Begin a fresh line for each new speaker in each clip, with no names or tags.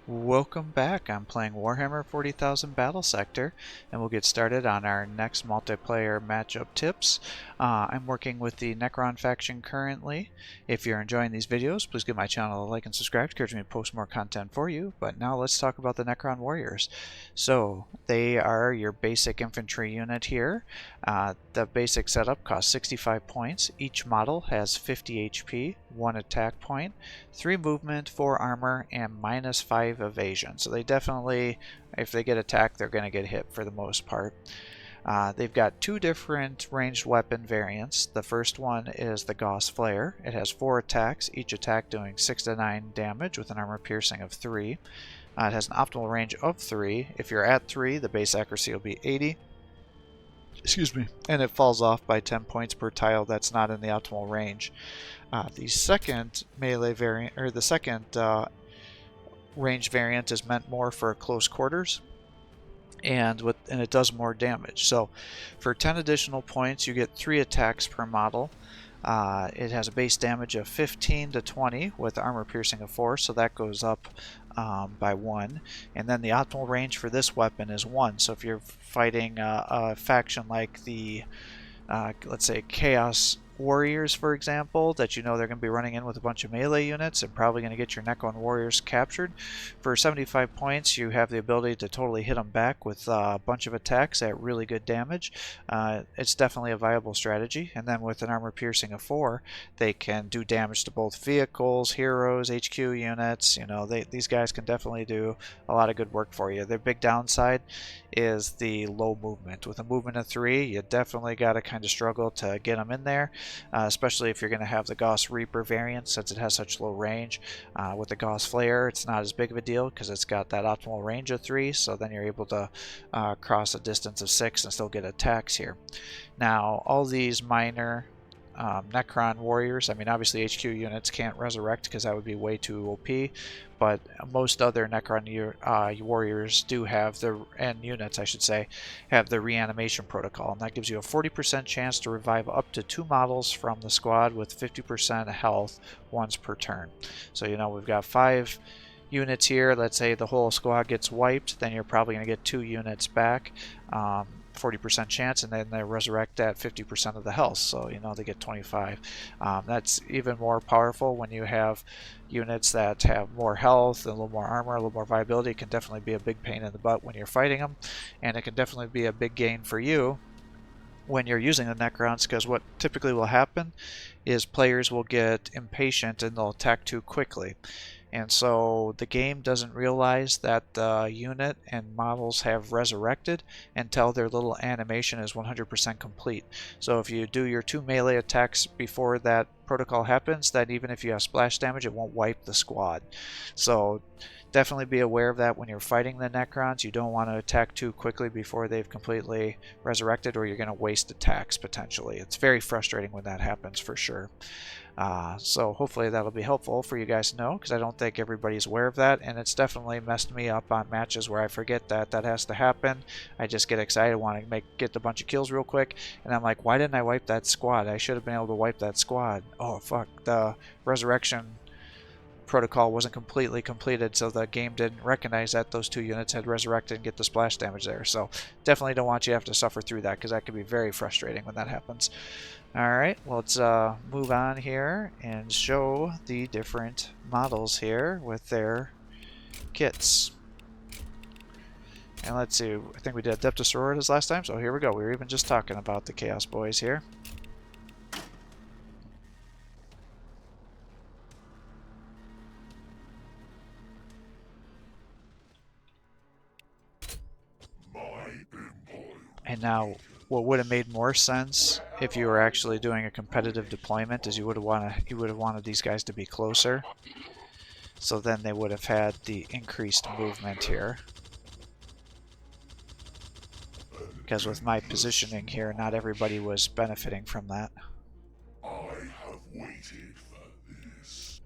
Welcome back. I'm playing Warhammer 40,000 Battlesector, and we'll get started on our next multiplayer matchup tips. I'm working with the Necron faction currently. If you're enjoying these videos, please give my channel a like and subscribe to encourage me to post more content for you. But now let's talk about the Necron warriors. So they are your basic infantry unit here. The basic setup costs 65 points. Each model has 50 HP, 1 attack point, 3 movement, 4 armor, and -5 evasion. So they definitely, if they get attacked, they're going to get hit for the most part. They've got 2 different ranged weapon variants. The first one is the Gauss Flare. It has 4 attacks, each attack doing 6 to 9 damage with an armor piercing of 3. It has an optimal range of 3. If you're at 3, the base accuracy will be 80. Excuse me. And it falls off by 10 points per tile that's not in the optimal range. The second melee variant, or the second range variant, is meant more for close quarters, and it does more damage. So for 10 additional points, you get 3 attacks per model. It has a base damage of 15 to 20 with armor piercing of 4, so that goes up by 1. And then the optimal range for this weapon is 1. So if you're fighting a faction like the, let's say, Chaos Warriors, for example, that you know they're going to be running in with a bunch of melee units and probably going to get your Necron Warriors captured. For 75 points, you have the ability to totally hit them back with a bunch of attacks at really good damage. It's definitely a viable strategy. And then with an armor piercing of 4, they can do damage to both vehicles, heroes, HQ units. You know, these guys can definitely do a lot of good work for you. Their big downside is the low movement. With a movement of 3, you definitely got to kind of struggle to get them in there. Especially if you're going to have the Gauss Reaper variant, since it has such low range. With the Gauss Flare, it's not as big of a deal because it's got that optimal range of 3, so then you're able to cross a distance of 6 and still get attacks here. Now, all these minor Necron warriors, I mean, obviously HQ units can't resurrect because that would be way too OP, but most other Necron warriors do have and units I should say, have the reanimation protocol, and that gives you a 40% chance to revive up to 2 models from the squad with 50% health once per turn. So you know, we've got 5 units here. Let's say the whole squad gets wiped, then you're probably going to get 2 units back. 40% chance, and then they resurrect at 50% of the health, so you know they get 25. That's even more powerful when you have units that have more health, a little more armor, a little more viability. It can definitely be a big pain in the butt when you're fighting them, and it can definitely be a big gain for you when you're using the Necrons, because what typically will happen is players will get impatient and they'll attack too quickly. And so the game doesn't realize that the unit and models have resurrected until their little animation is 100% complete. So if you do your 2 melee attacks before that protocol happens, then even if you have splash damage, it won't wipe the squad. So definitely be aware of that when you're fighting the Necrons. You don't want to attack too quickly before they've completely resurrected, or you're going to waste attacks potentially. It's very frustrating when that happens, for sure. So hopefully that'll be helpful for you guys to know, because I don't think everybody's aware of that, and it's definitely messed me up on matches where I forget that that has to happen. I just get excited, want to get a bunch of kills real quick, and I'm like, why didn't I wipe that squad? I should have been able to wipe that squad. Oh fuck, the resurrection protocol wasn't completely completed, so the game didn't recognize that those 2 units had resurrected and get the splash damage there. So definitely don't want you to have to suffer through that, because that can be very frustrating when that happens. Alright, let's move on here and show the different models here with their kits. And let's see, I think we did Adeptus Sororitas last time, so here we go. We were even just talking about the Chaos Boys here. And now, what would have made more sense if you were actually doing a competitive deployment is you would have wanted these guys to be closer. So then they would have had the increased movement here. Because with my positioning here, not everybody was benefiting from that.
I have waited for this.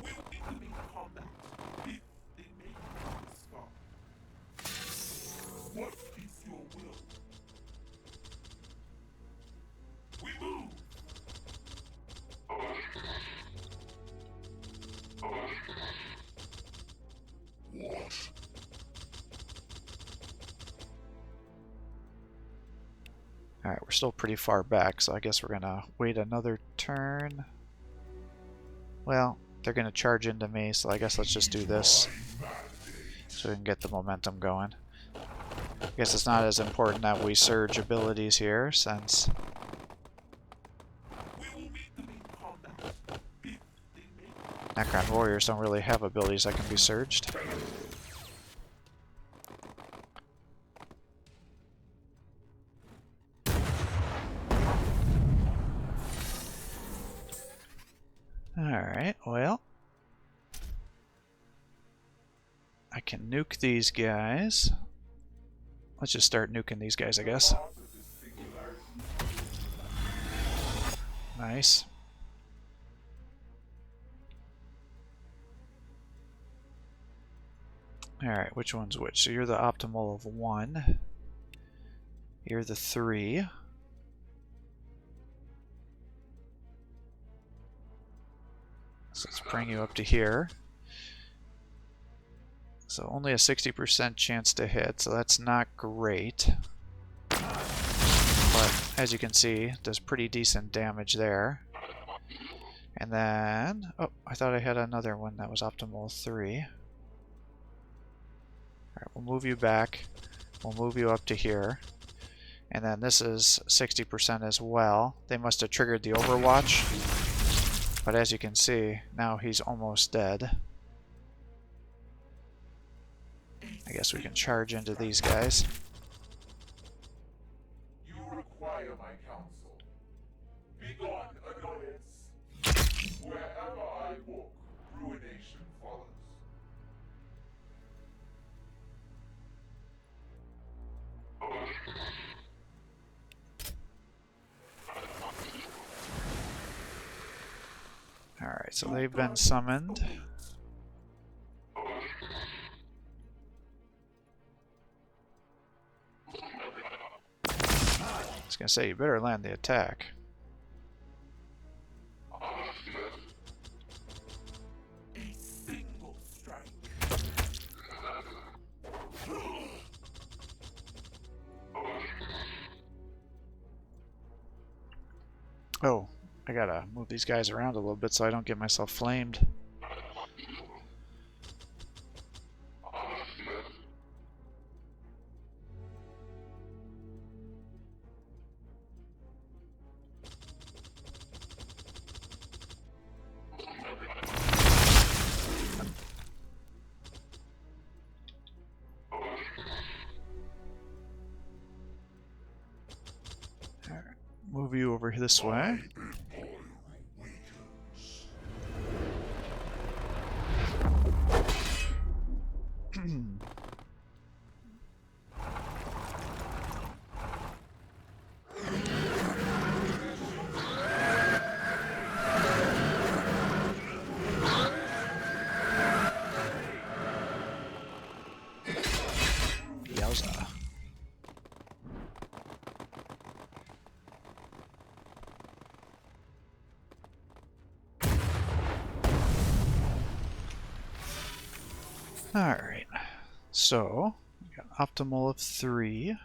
We'll be coming to combat if they make a stop. What is your will? We move!
Alright, we're still pretty far back, so I guess we're gonna wait another turn. Well, they're gonna charge into me, so I guess let's just do this so we can get the momentum going. I guess it's not as important that we surge abilities here, since Necron warriors don't really have abilities that can be surged. Alright, well, I can nuke these guys. Let's just start nuking these guys, I guess. Nice. Alright, which one's which? So you're the optimal of 1. You're the 3. So let's bring you up to here. So only a 60% chance to hit, so that's not great. But as you can see, it does pretty decent damage there. And then, oh, I thought I had another one that was optimal 3. Alright, we'll move you back. We'll move you up to here. And then this is 60% as well. They must have triggered the Overwatch. But as you can see, now he's almost dead. I guess we can charge into these guys.
You require my counsel. Begone, annoyance. Wherever I walk, ruination follows.
Alright, so they've been summoned. I was gonna say, you better land the attack.
A single strike.
Oh, I gotta move these guys around a little bit so I don't get myself flamed. Move you over this way. Yowza. Alright, so we got optimal of 3.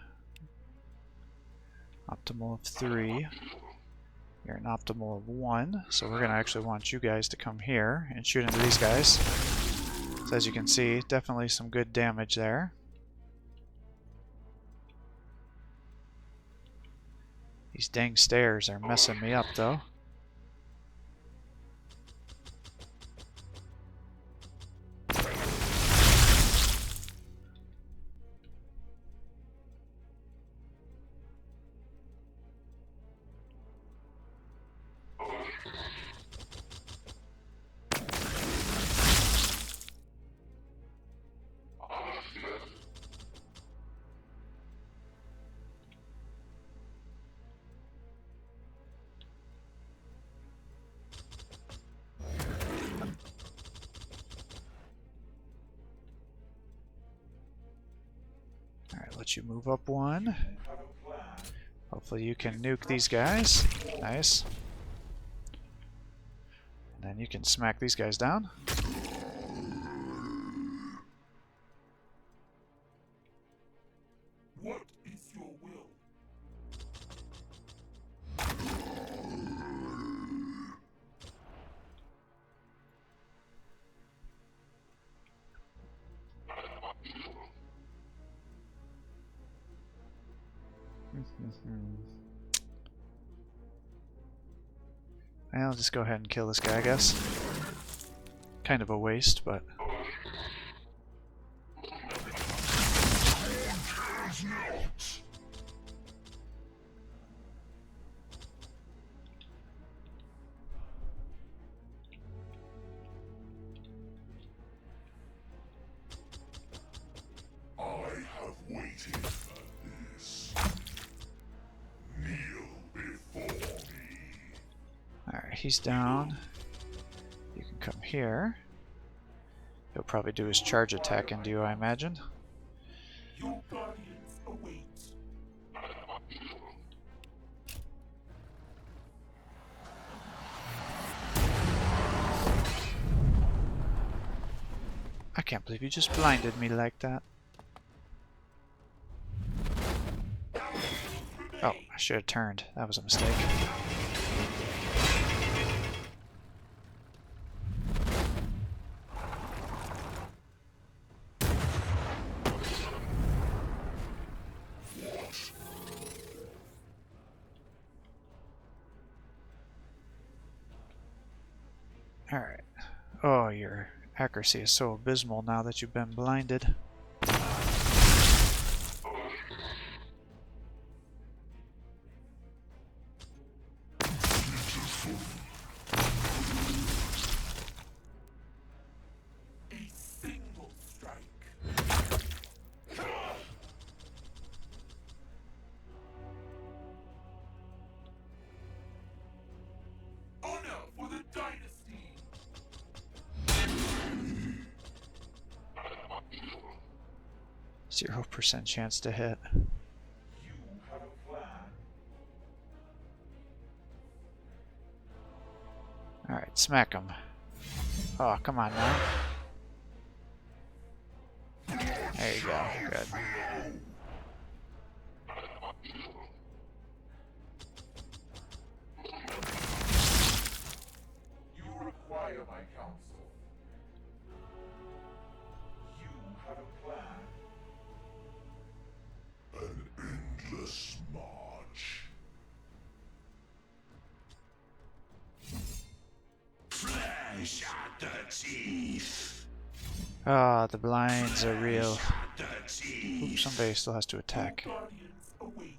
Optimal of 3. You're an optimal of 1, so we're gonna actually want you guys to come here and shoot into these guys. So as you can see, definitely some good damage there. These dang stairs are messing me up though. Alright, let you move up 1. Hopefully you can nuke these guys. Nice. And then you can smack these guys down.
What is your will?
I'll just go ahead and kill this guy, I guess. Kind of a waste, but... Alright, he's down. You can come here. He'll probably do his charge attack into you, I imagine.
Your guardians await.
I can't believe you just blinded me like that. Oh, I should have turned. That was a mistake. Alright. Oh, your accuracy is so abysmal now that you've been blinded.
Honor for the dynasty.
0% chance to hit.
You have a plan.
Alright, smack him. Oh, come on now. There you go. Good.
You require my counsel. You have a plan. An endless march. Flesh at the teeth.
Ah, the blinds are real.
At the teeth.
Oops, somebody still has to attack.
Your guardians await.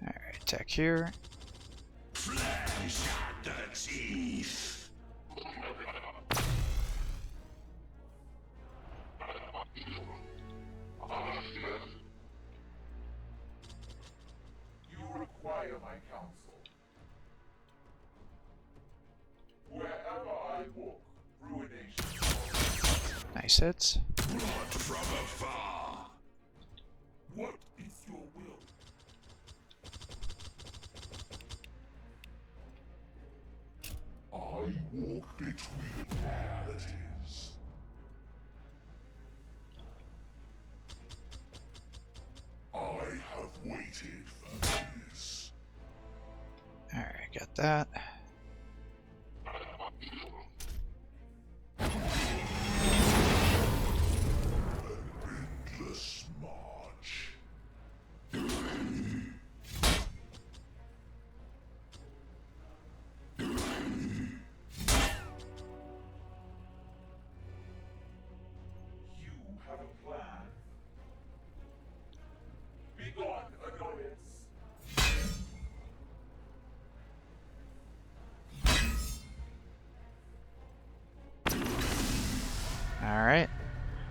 Alright, attack here.
Flesh at the teeth. You require my counsel. Wherever I walk, ruination.
Nice hits.
Blood from afar. What is your will? I walk between realities. I have waited for this.
Alright, got that.
Endless march. You have a plan. Begone, annoyance.
Alright.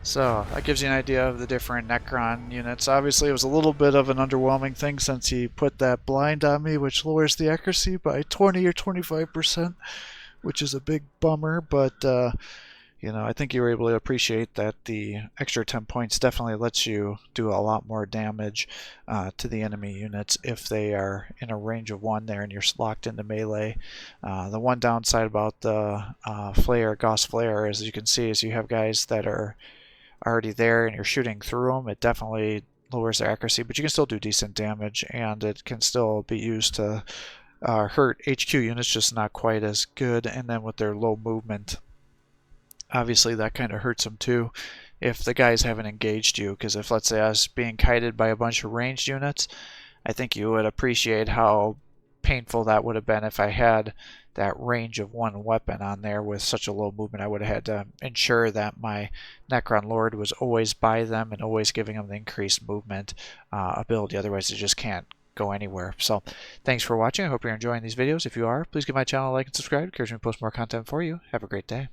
So that gives you an idea of the different Necron units. Obviously it was a little bit of an underwhelming thing since he put that blind on me, which lowers the accuracy by 20 or 25%, which is a big bummer, but you know, I think you were able to appreciate that the extra 10 points definitely lets you do a lot more damage to the enemy units if they are in a range of 1 there and you're locked into melee. The one downside about the Gauss Flare, as you can see, is you have guys that are already there and you're shooting through them. It definitely lowers their accuracy, but you can still do decent damage, and it can still be used to hurt HQ units, just not quite as good. And then with their low movement, obviously that kind of hurts them too if the guys haven't engaged you, because if, let's say, I was being kited by a bunch of ranged units, I think you would appreciate how painful that would have been if I had that range of 1 weapon on there with such a low movement. I would have had to ensure that my Necron Lord was always by them and always giving them the increased movement ability, otherwise it just can't go anywhere. So thanks for watching. I hope you're enjoying these videos. If you are, please give my channel a like and subscribe. It encourages me to post more content for you. Have a great day.